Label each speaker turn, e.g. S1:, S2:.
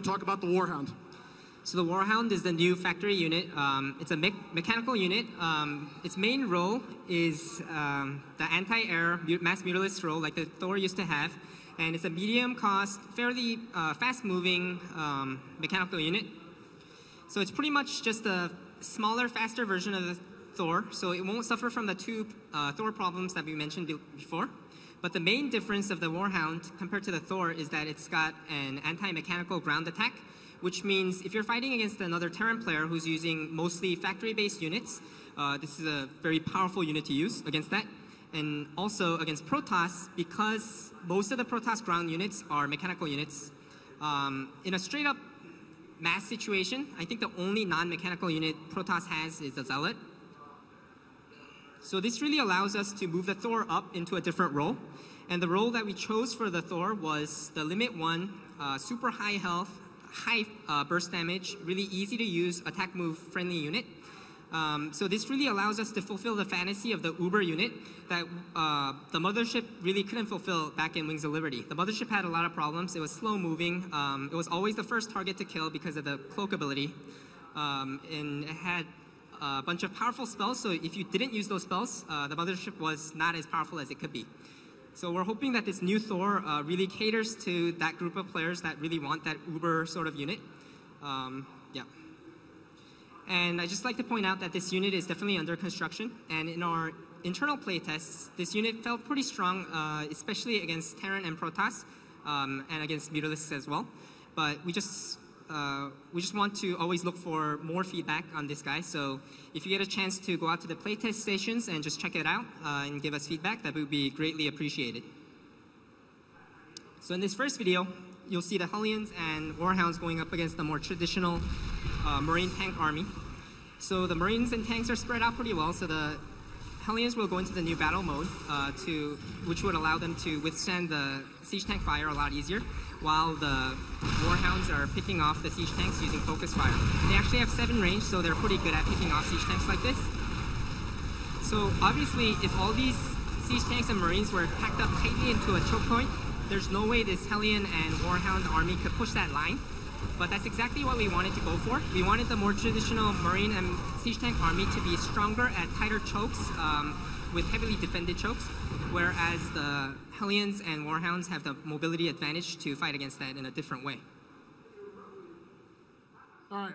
S1: talk about the Warhound.
S2: So the Warhound is the new factory unit. It's a mechanical unit. Its main role is the anti-air mass mutalist role like the Thor used to have. And it's a medium-cost, fairly fast-moving mechanical unit. So it's pretty much just a smaller, faster version of the Thor. So it won't suffer from the two Thor problems that we mentioned before. But the main difference of the Warhound compared to the Thor is that it's got an anti-mechanical ground attack, which means if you're fighting against another Terran player who's using mostly factory-based units, this is a very powerful unit to use against that. And also against Protoss, because most of the Protoss ground units are mechanical units. In a straight-up mass situation, I think the only non-mechanical unit Protoss has is the Zealot. So this really allows us to move the Thor up into a different role. And the role that we chose for the Thor was the Limit 1, super high health, high burst damage, really easy to use, attack move friendly unit. So this really allows us to fulfill the fantasy of the Uber unit that the Mothership really couldn't fulfill back in Wings of Liberty. The Mothership had a lot of problems. It was slow moving. It was always the first target to kill because of the cloak ability. And it had a bunch of powerful spells, so if you didn't use those spells, the Mothership was not as powerful as it could be. So we're hoping that this new Thor really caters to that group of players that really want that Uber sort of unit. Yeah. And I'd just like to point out that this unit is definitely under construction. And in our internal playtests, this unit felt pretty strong, especially against Terran and Protoss, and against Mutalisks as well. But we just want to always look for more feedback on this guy. So if you get a chance to go out to the playtest stations and just check it out and give us feedback, that would be greatly appreciated. So in this first video, you'll see the Hellions and Warhounds going up against the more traditional Marine tank army. So the Marines and tanks are spread out pretty well. So the Hellions will go into the new battle mode, which would allow them to withstand the siege tank fire a lot easier, while the Warhounds are picking off the siege tanks using focus fire. They actually have 7 range, so they're pretty good at picking off siege tanks like this. So obviously, if all these siege tanks and Marines were packed up tightly into a choke point, there's no way this Hellion and Warhound army could push that line. But that's exactly what we wanted to go for. We wanted the more traditional Marine and siege tank army to be stronger at tighter chokes with heavily defended chokes, whereas the Hellions and Warhounds have the mobility advantage to fight against that in a different way.
S1: All right.